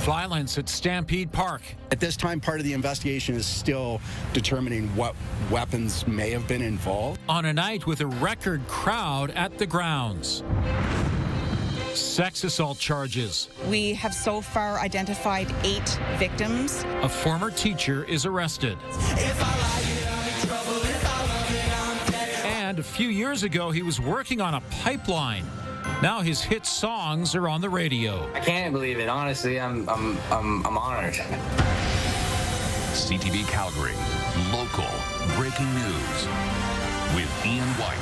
Violence at Stampede Park. At this time, part of the investigation is still determining what weapons may have been involved. On a night with a record crowd at the grounds. Sex assault charges. We have so far identified 8 victims. A former teacher is arrested. And a few years ago, he was working on a pipeline. Now his hit songs are on the radio. I can't believe it. Honestly, I'm honored. CTV Calgary, local breaking news with Ian White.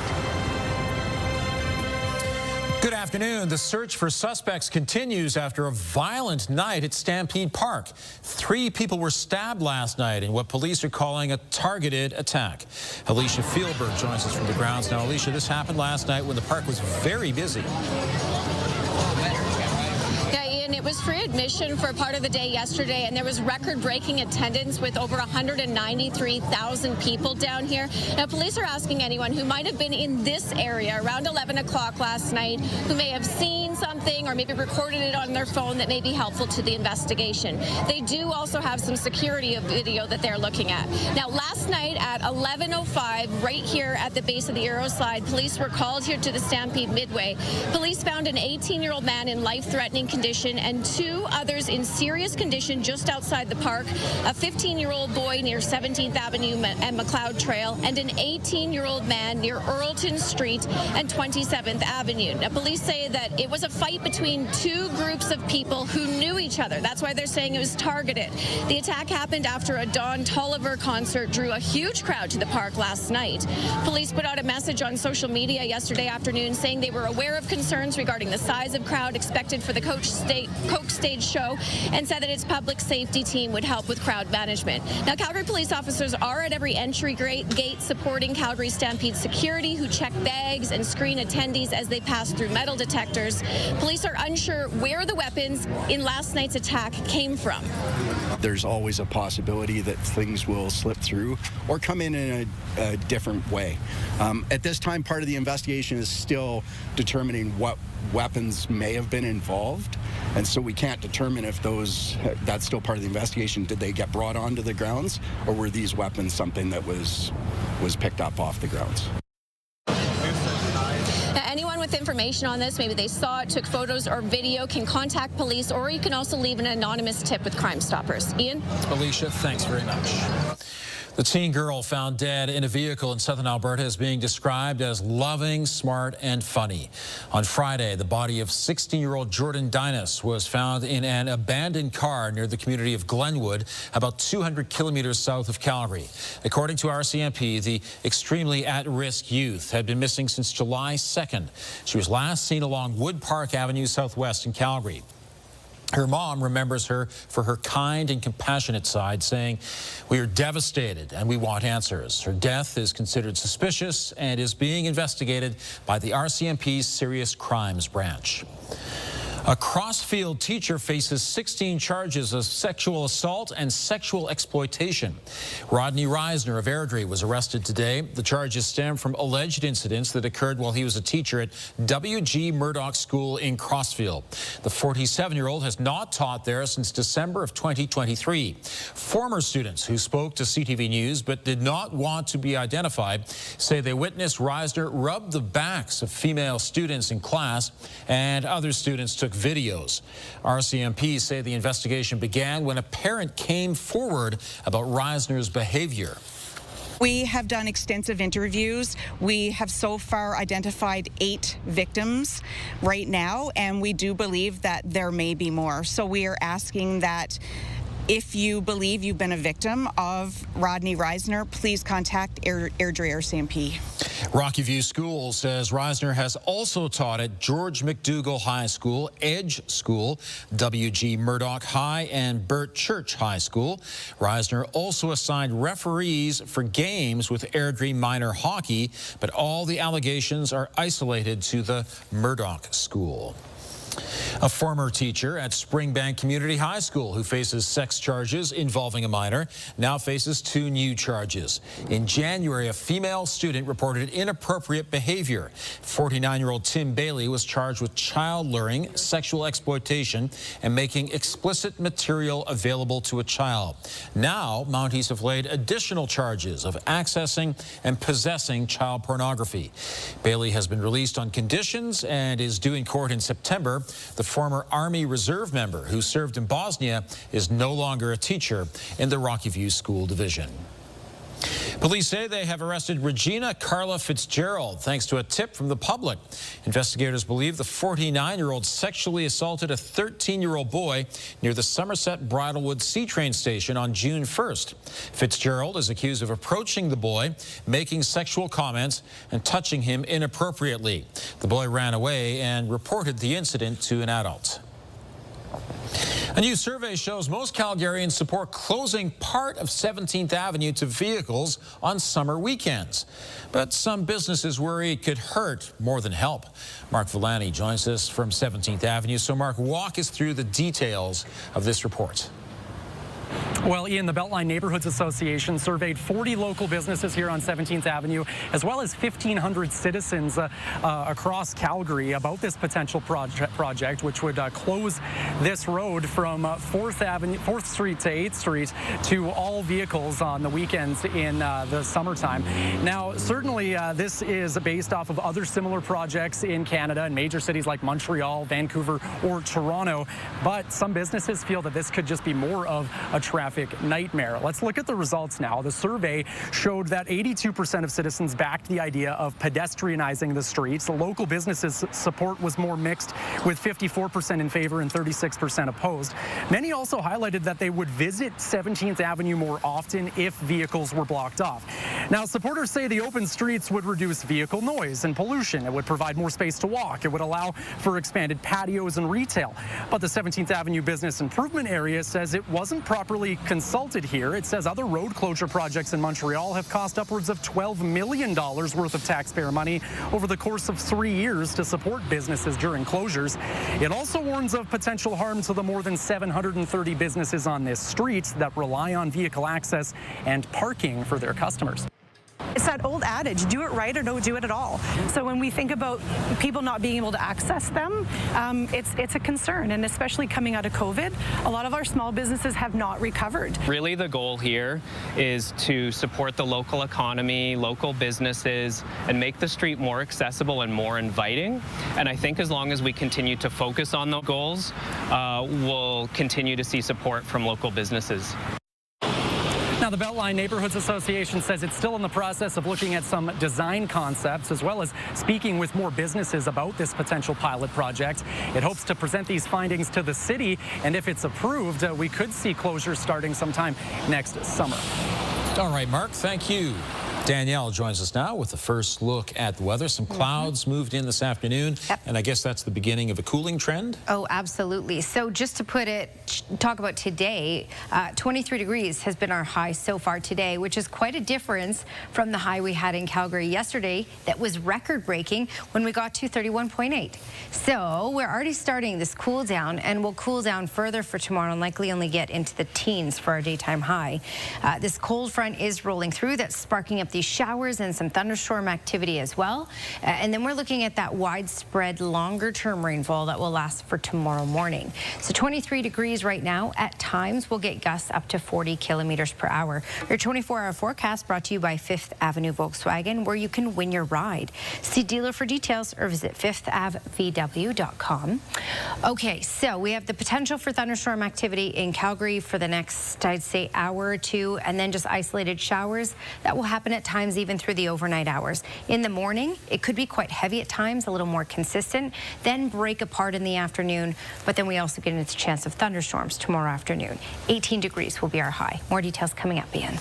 Good afternoon. The search for suspects continues after a violent night at Stampede Park. 3 people were stabbed last night in what police are calling a targeted attack. Alicia Fieldberg joins us from the grounds now. Alicia, this happened last night when the park was very busy. It was free admission for part of the day yesterday, and there was record-breaking attendance with over 193,000 people down here. Now, police are asking anyone who might have been in this area around 11 o'clock last night, who may have seen something or maybe recorded it on their phone that may be helpful to the investigation. They do also have some security video that they're looking at. Now, last night at 11:05, right here at the base of the Arrow Slide, police were called here to the Stampede Midway. Police found an 18-year-old man in life-threatening condition and 2 others in serious condition just outside the park, a 15-year-old boy near 17th Avenue and McLeod Trail, and an 18-year-old man near Earlton Street and 27th Avenue. Now, police say that it was a fight between 2 groups of people who knew each other. That's why they're saying it was targeted. The attack happened after a Don Tolliver concert drew a huge crowd to the park last night. Police put out a message on social media yesterday afternoon saying they were aware of concerns regarding the size of crowd expected for the Coke Stage show, and said that its public safety team would help with crowd management. Now, Calgary police officers are at every entry gate supporting Calgary Stampede security, who check bags and screen attendees as they pass through metal detectors. Police are unsure where the weapons in last night's attack came from. There's always a possibility that things will slip through or come in a different way. At this time, part of the investigation is still determining what weapons may have been involved, and so we can't determine if that's still part of the investigation. Did they get brought onto the grounds, or were these weapons something that was picked up off the grounds? Now, anyone with information on this, maybe they saw it, took photos or video, can contact police, or you can also leave an anonymous tip with Crime Stoppers. Ian? Alicia, thanks very much. The teen girl found dead in a vehicle in southern Alberta is being described as loving, smart, and funny. On Friday, the body of 16-year-old Jordan Dinas was found in an abandoned car near the community of Glenwood, about 200 kilometers south of Calgary. According to RCMP, the extremely at-risk youth had been missing since July 2nd. She was last seen along Wood Park Avenue Southwest in Calgary. Her mom remembers her for her kind and compassionate side, saying, "We are devastated and we want answers." Her death is considered suspicious and is being investigated by the RCMP's Serious Crimes Branch. A Crossfield teacher faces 16 charges of sexual assault and sexual exploitation. Rodney Reisner of Airdrie was arrested today. The charges stem from alleged incidents that occurred while he was a teacher at W.G. Murdoch School in Crossfield. The 47-year-old has not taught there since December of 2023. Former students who spoke to CTV News but did not want to be identified say they witnessed Reisner rub the backs of female students in class, and other students took videos. RCMP say the investigation began when a parent came forward about Reisner's behavior. We have done extensive interviews. We have so far identified 8 victims right now, and we do believe that there may be more. So we are asking that if you believe you've been a victim of Rodney Reisner, please contact Airdrie RCMP. Rocky View School says Reisner has also taught at George McDougall High School, Edge School, W.G. Murdoch High, and Burt Church High School. Reisner also assigned referees for games with Airdrie Minor Hockey, but all the allegations are isolated to the Murdoch School. A former teacher at Springbank Community High School who faces sex charges involving a minor now faces 2 new charges. In January, a female student reported inappropriate behavior. 49-year-old Tim Bailey was charged with child luring, sexual exploitation, and making explicit material available to a child. Now, Mounties have laid additional charges of accessing and possessing child pornography. Bailey has been released on conditions and is due in court in September. The former Army Reserve member who served in Bosnia is no longer a teacher in the Rocky View School Division. Police say they have arrested Regina Carla Fitzgerald thanks to a tip from the public. Investigators believe the 49-year-old sexually assaulted a 13-year-old boy near the Somerset Bridlewood C-train station on June 1st. Fitzgerald is accused of approaching the boy, making sexual comments, and touching him inappropriately. The boy ran away and reported the incident to an adult. A new survey shows most Calgarians support closing part of 17th Avenue to vehicles on summer weekends. But some businesses worry it could hurt more than help. Mark Villani joins us from 17th Avenue. So, Mark, walk us through the details of this report. Well, Ian, the Beltline Neighborhoods Association surveyed 40 local businesses here on 17th Avenue, as well as 1,500 citizens across Calgary about this potential project, which would close this road from 4th Street to 8th Street to all vehicles on the weekends in the summertime. Now, certainly this is based off of other similar projects in Canada in major cities like Montreal, Vancouver, or Toronto, but some businesses feel that this could just be more of a traffic nightmare. Let's look at the results now. The survey showed that 82% of citizens backed the idea of pedestrianizing the streets. The local businesses' support was more mixed, with 54% in favor and 36% opposed. Many also highlighted that they would visit 17th Avenue more often if vehicles were blocked off. Now, supporters say the open streets would reduce vehicle noise and pollution. It would provide more space to walk. It would allow for expanded patios and retail. But the 17th Avenue Business Improvement Area says it wasn't properly consulted here. It says other road closure projects in Montreal have cost upwards of $12 million worth of taxpayer money over the course of 3 years to support businesses during closures. It also warns of potential harm to the more than 730 businesses on this street that rely on vehicle access and parking for their customers. It's that old adage, do it right or don't do it at all. So when we think about people not being able to access them, it's a concern, and especially coming out of COVID, a lot of our small businesses have not recovered. Really, the goal here is to support the local economy, local businesses, and make the street more accessible and more inviting. And I think as long as we continue to focus on the goals, we'll continue to see support from local businesses. Now, the Beltline Neighborhoods Association says it's still in the process of looking at some design concepts, as well as speaking with more businesses about this potential pilot project. It hopes to present these findings to the city, and if it's approved, we could see closures starting sometime next summer. All right, Mark, thank you. Danielle joins us now with the first look at the weather. Some clouds moved in this afternoon, and I guess that's the beginning of a cooling trend? Oh, absolutely. So just to talk about today, 23 degrees has been our high so far today, which is quite a difference from the high we had in Calgary yesterday that was record-breaking when we got to 31.8. So we're already starting this cool down, and we'll cool down further for tomorrow and likely only get into the teens for our daytime high. This cold front is rolling through. That's sparking up these showers and some thunderstorm activity as well. And then we're looking at that widespread longer-term rainfall that will last for tomorrow morning. So 23 degrees right now. At times, we'll get gusts up to 40 kilometers per hour. Your 24-hour forecast brought to you by 5th Avenue Volkswagen, where you can win your ride. See dealer for details or visit 5thavvw.com. Okay, so we have the potential for thunderstorm activity in Calgary for the next, I'd say, hour or two, and then just isolated showers that will happen at times even through the overnight hours. In the morning, it could be quite heavy at times, a little more consistent, then break apart in the afternoon, but then we also get into a chance of thunderstorms tomorrow afternoon. 18 degrees will be our high. More details coming up, Ian.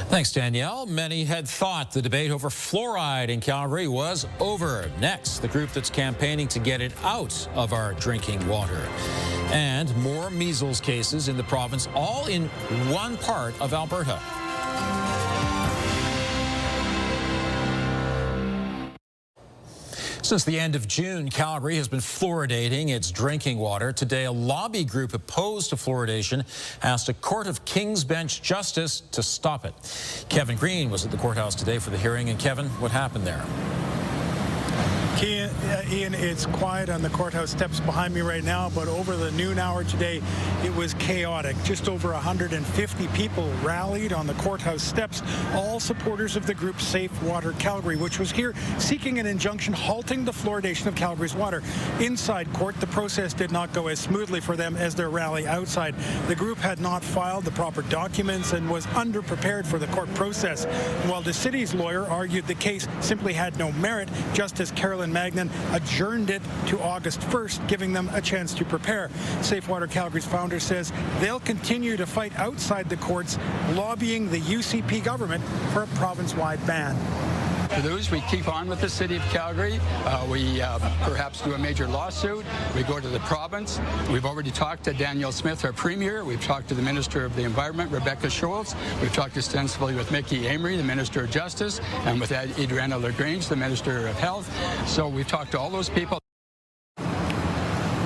Thanks, Danielle. Many had thought the debate over fluoride in Calgary was over. Next, the group that's campaigning to get it out of our drinking water. And more measles cases in the province, all in one part of Alberta. Since the end of June, Calgary has been fluoridating its drinking water. Today, a lobby group opposed to fluoridation asked a Court of King's Bench justice to stop it. Kevin Green was at the courthouse today for the hearing. And Kevin, what happened there? Ian, it's quiet on the courthouse steps behind me right now, but over the noon hour today, it was chaotic. Just over 150 people rallied on the courthouse steps, all supporters of the group Safe Water Calgary, which was here seeking an injunction halting the fluoridation of Calgary's water. Inside court, the process did not go as smoothly for them as their rally outside. The group had not filed the proper documents and was underprepared for the court process. And while the city's lawyer argued the case simply had no merit, Justice Carolyn Magnan adjourned it to August 1st, giving them a chance to prepare. Safe Water Calgary's founder says they'll continue to fight outside the courts, lobbying the UCP government for a province-wide ban. For those, we keep on with the City of Calgary. We perhaps do a major lawsuit. We go to the province. We've already talked to Danielle Smith, our Premier. We've talked to the Minister of the Environment, Rebecca Schultz. We've talked extensively with Mickey Amery, the Minister of Justice, and with Adriana LaGrange, the Minister of Health. So we've talked to all those people.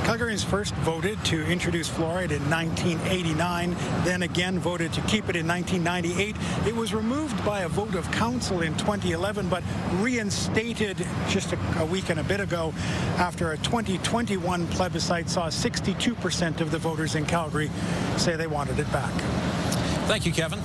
Calgarians first voted to introduce fluoride in 1989, then again voted to keep it in 1998. It was removed by a vote of council in 2011, but reinstated just a week and a bit ago after a 2021 plebiscite saw 62% of the voters in Calgary say they wanted it back. Thank you, Kevin.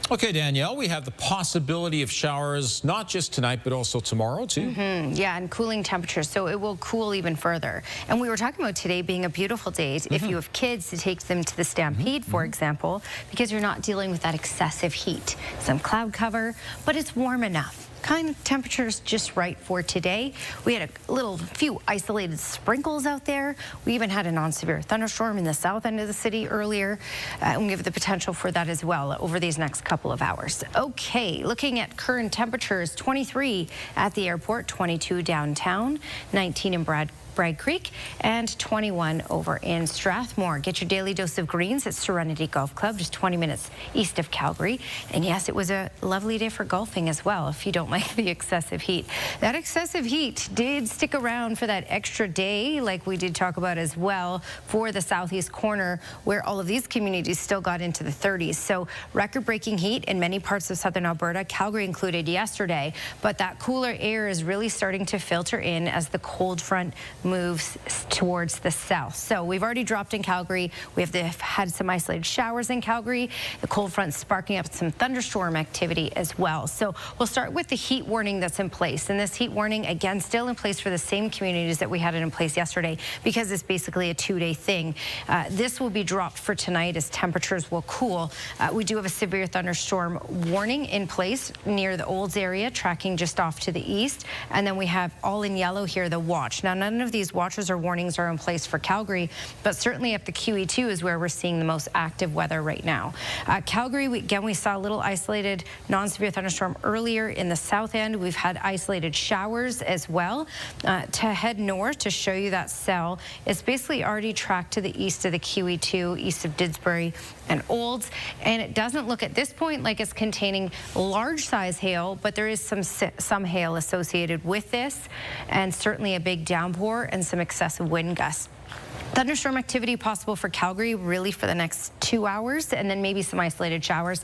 Okay, Danielle, we have the possibility of showers not just tonight, but also tomorrow, too. Yeah, and cooling temperatures, so it will cool even further. And we were talking about today being a beautiful day if you have kids to take them to the Stampede, for example, because you're not dealing with that excessive heat. Some cloud cover, but it's warm enough. Kind of temperatures just right for today. We had a few isolated sprinkles out there. We even had a non-severe thunderstorm in the south end of the city earlier. And we have the potential for that as well over these next couple of hours. Okay, looking at current temperatures, 23 at the airport, 22 downtown, 19 in Bragg Creek, and 21 over in Strathmore. Get your daily dose of greens at Serenity Golf Club, just 20 minutes east of Calgary. And yes, it was a lovely day for golfing as well, if you don't like the excessive heat. That excessive heat did stick around for that extra day, like we did talk about as well, for the southeast corner, where all of these communities still got into the 30s. So record-breaking heat in many parts of southern Alberta, Calgary included yesterday, but that cooler air is really starting to filter in as the cold front moves towards the south. So we've already dropped in Calgary. We have had some isolated showers in Calgary. The cold front sparking up some thunderstorm activity as well. So we'll start with the heat warning that's in place. And this heat warning, again, still in place for the same communities that we had it in place yesterday, because it's basically a two-day thing. This will be dropped for tonight as temperatures will cool. We do have a severe thunderstorm warning in place near the Olds area, tracking just off to the east. And then we have all in yellow here, the watch. Now, none of these watches or warnings are in place for Calgary, but certainly up the QE2 is where we're seeing the most active weather right now. Calgary, we saw a little isolated non-severe thunderstorm earlier in the south end. We've had isolated showers as well. To head north to show you that cell, it's basically already tracked to the east of the QE2, east of Didsbury and Olds, and it doesn't look at this point like it's containing large size hail, but there is some hail associated with this, and certainly a big downpour and some excessive wind gusts. Thunderstorm activity possible for Calgary really for the next 2 hours, and then maybe some isolated showers.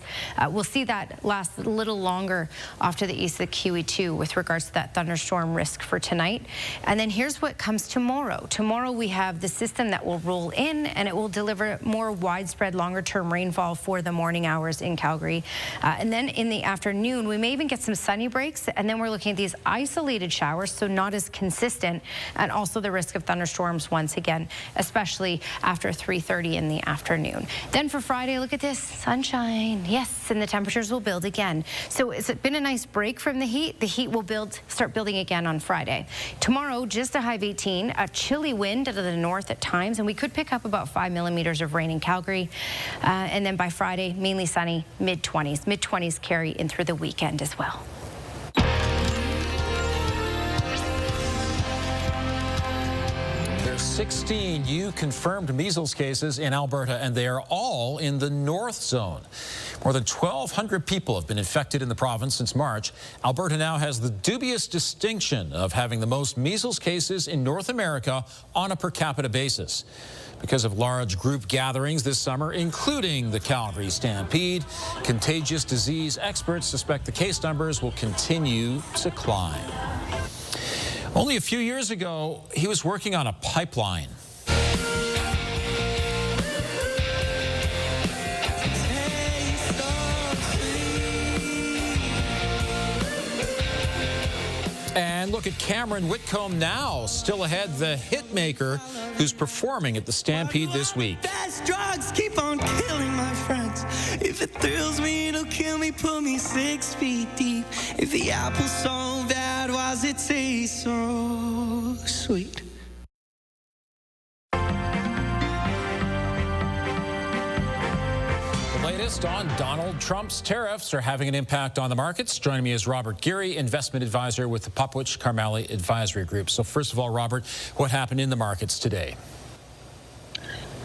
We'll see that last a little longer off to the east of the QE2 with regards to that thunderstorm risk for tonight. And then here's what comes tomorrow. Tomorrow we have the system that will roll in, and it will deliver more widespread longer-term rainfall for the morning hours in Calgary. And then in the afternoon, we may even get some sunny breaks, and then we're looking at these isolated showers, so not as consistent, and also the risk of thunderstorms once again, especially after 3:30 in the afternoon. Then for Friday, look at this, sunshine. Yes, and the temperatures will build again. So it's been a nice break from the heat. The heat will start building again on Friday. Tomorrow, just a high of 18, a chilly wind out of the north at times, and we could pick up about 5 millimeters of rain in Calgary. And then by Friday, mainly sunny, mid-20s. Mid-20s carry in through the weekend as well. 16 new confirmed measles cases in Alberta, and they are all in the north zone. More than 1,200 people have been infected in the province since March. Alberta now has the dubious distinction of having the most measles cases in North America on a per capita basis. Because of large group gatherings this summer, including the Calgary Stampede, contagious disease experts suspect the case numbers will continue to climb. Only a few years ago, he was working on a pipeline. And look at Cameron Whitcomb now, still ahead, the hit maker who's performing at the Stampede this week. Best drugs keep on killing my friends. If it thrills me, it'll kill me, put me 6 feet deep. If the apple's so bad, why does it taste so sweet? Latest on Donald Trump's tariffs are having an impact on the markets. Joining me is Robert Geary, investment advisor with the Pupwich Carmali Advisory Group. So first of all, Robert, what happened in the markets today?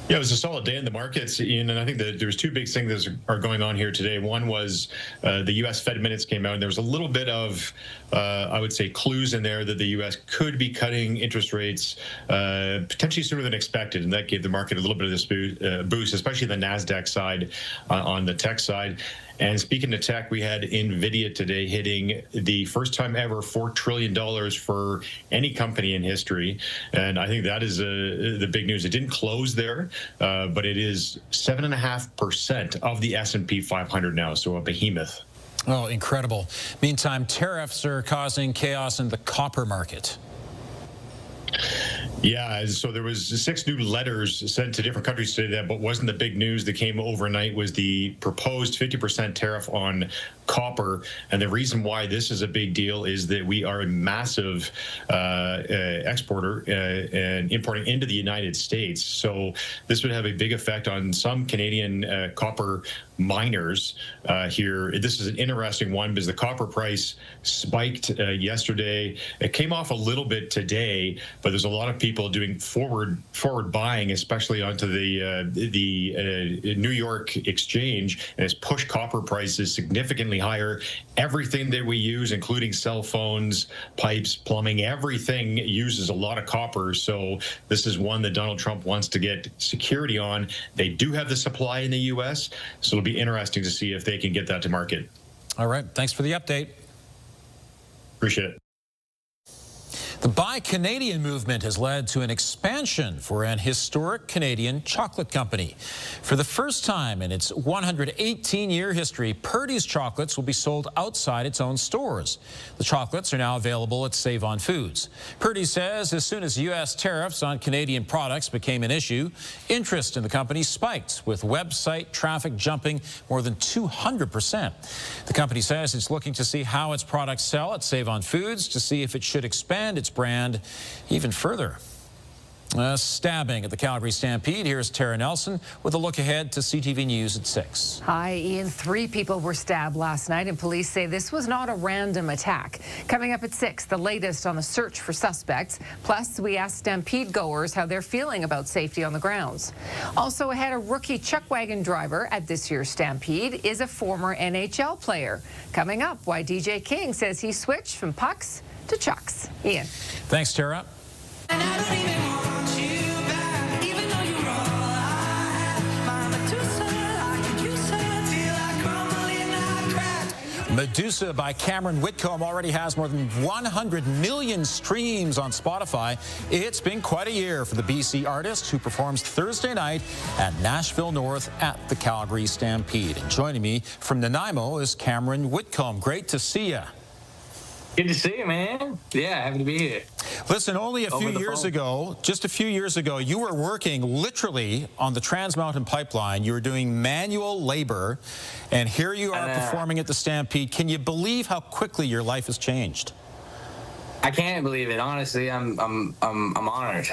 Yeah, it was a solid day in the markets, Ian, and I think that there's two big things that are going on here today. One was the U.S. Fed minutes came out, and there was a little bit of, I would say, clues in there that the U.S. could be cutting interest rates potentially sooner than expected, and that gave the market a little bit of this boost, especially the NASDAQ side on the tech side. And speaking of tech, we had NVIDIA today hitting the first time ever $4 trillion for any company in history. And I think that is the big news. It didn't close there, but it is 7.5% of the S&P 500 now, so a behemoth. Oh, incredible. Meantime, tariffs are causing chaos in the copper market. Yeah, so there was 6 new letters sent to different countries today. That, but wasn't the big news that came overnight was the proposed 50% tariff on copper. And the reason why this is a big deal is that we are a massive exporter and importing into the United States. So this would have a big effect on some Canadian copper miners here. This is an interesting one because the copper price spiked yesterday. It came off a little bit today, but there's a lot of people doing forward buying, especially onto the New York exchange, and it's pushed copper prices significantly higher. Everything that we use, including cell phones, pipes, plumbing, everything uses a lot of copper. So this is one that Donald Trump wants to get security on. They do have the supply in the U.S., so it'll be interesting to see if they can get that to market. All right. Thanks for the update. Appreciate it. The Buy Canadian movement has led to an expansion for an historic Canadian chocolate company. For the first time in its 118-year history, Purdy's chocolates will be sold outside its own stores. The chocolates are now available at Save On Foods. Purdy says as soon as U.S. tariffs on Canadian products became an issue, interest in the company spiked, with website traffic jumping more than 200%. The company says it's looking to see how its products sell at Save On Foods to see if it should expand its brand even further. Stabbing at the Calgary Stampede. Here's Tara Nelson with a look ahead to CTV News at 6. Hi, Ian. 3 people were stabbed last night, and police say this was not a random attack. Coming up at 6, the latest on the search for suspects. Plus, we asked Stampede goers how they're feeling about safety on the grounds. Also ahead, a rookie chuck wagon driver at this year's Stampede is a former NHL player. Coming up, why DJ King says he switched from pucks to chucks. Ian. Thanks, Tara. Medusa by Cameron Whitcomb already has more than 100 million streams on Spotify. It's been quite a year for the BC artist who performs Thursday night at Nashville North at the Calgary Stampede. And joining me from Nanaimo is Cameron Whitcomb. Great to see you. Good to see you, man. Yeah, happy to be here. Listen, only a few years ago, just a few years ago, you were working literally on the Trans Mountain Pipeline. You were doing manual labor, and here you are performing at the Stampede. Can you believe how quickly your life has changed? I can't believe it. Honestly, I'm honored.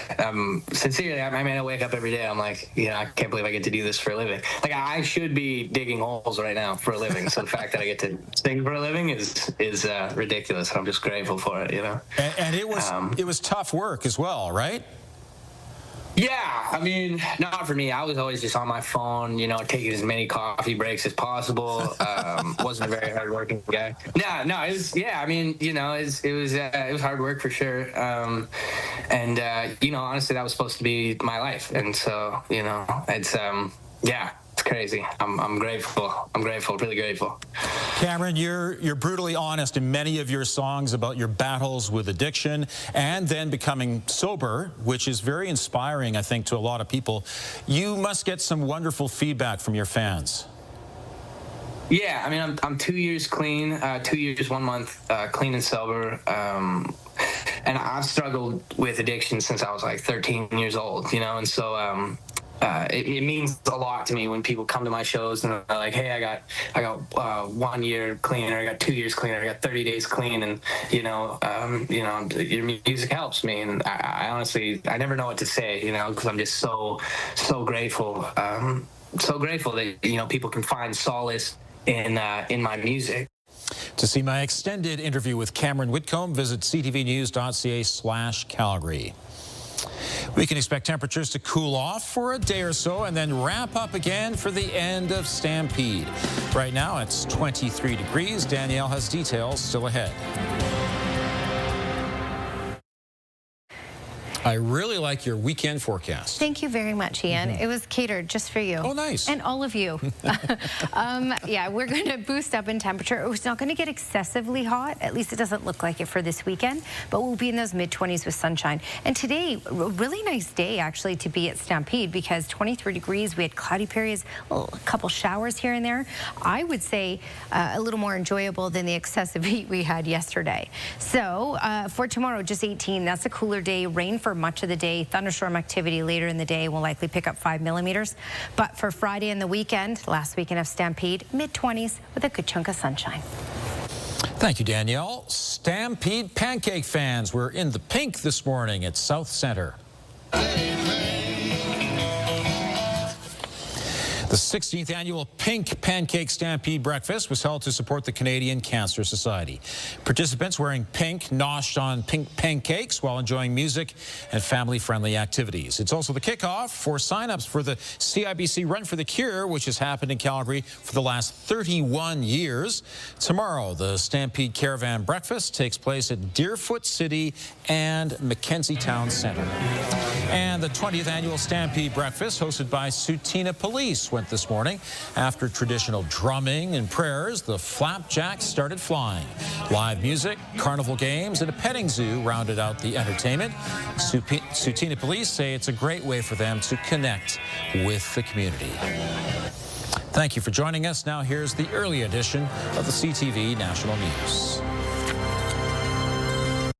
Sincerely, I mean, I wake up every day. I'm like, you know, I can't believe I get to do this for a living. Like, I should be digging holes right now for a living. So the fact that I get to sing for a living is ridiculous. I'm just grateful for it, you know. And it was tough work as well, right? Yeah, I mean, not for me. I was always just on my phone, taking as many coffee breaks as possible. Wasn't a very hardworking guy. No, it was. Yeah, I mean, it was hard work for sure. Honestly, that was supposed to be my life, and so it's it's crazy. I'm grateful. I'm grateful, really grateful. Cameron, you're brutally honest in many of your songs about your battles with addiction and then becoming sober, which is very inspiring, I think, to a lot of people. You must get some wonderful feedback from your fans. Yeah, I mean, I'm 2 years clean, 2 years, 1 month clean and sober. And I've struggled with addiction since I was like 13 years old, and so it means a lot to me when people come to my shows and they're like, hey, I got 1 year clean, or I got 2 years clean, or I got 30 days clean, and your music helps me. And I honestly, I never know what to say, because I'm just so grateful, so grateful that people can find solace in my music. To see my extended interview with Cameron Whitcomb, visit ctvnews.ca/Calgary. We can expect temperatures to cool off for a day or so and then ramp up again for the end of Stampede. Right now it's 23 degrees. Danielle has details still ahead. I really like your weekend forecast. Thank you very much, Ian. It was catered just for you. Oh, nice. And all of you. Yeah, we're going to boost up in temperature. It's not going to get excessively hot. At least it doesn't look like it for this weekend. But we'll be in those mid-20s with sunshine. And today, a really nice day, actually, to be at Stampede because 23 degrees. We had cloudy periods, a couple showers here and there. I would say a little more enjoyable than the excessive heat we had yesterday. So for tomorrow, just 18. That's a cooler day. Rain for much of the day. Thunderstorm activity later in the day will likely pick up 5 millimeters. But for Friday and the weekend, last weekend of Stampede, mid-20s with a good chunk of sunshine. Thank you, Danielle. Stampede pancake fans were in the pink this morning at South Centre. The 16th annual Pink Pancake Stampede Breakfast was held to support the Canadian Cancer Society. Participants wearing pink noshed on pink pancakes while enjoying music and family-friendly activities. It's also the kickoff for sign-ups for the CIBC Run for the Cure, which has happened in Calgary for the last 31 years. Tomorrow, the Stampede Caravan Breakfast takes place at Deerfoot City and Mackenzie Town Centre. And the 20th annual Stampede Breakfast, hosted by Sutina Police, went this morning. After traditional drumming and prayers, the flapjacks started flying. Live music, carnival games, and a petting zoo rounded out the entertainment. Sutina Police say it's a great way for them to connect with the community. Thank you for joining us. Now here's the early edition of the CTV National News.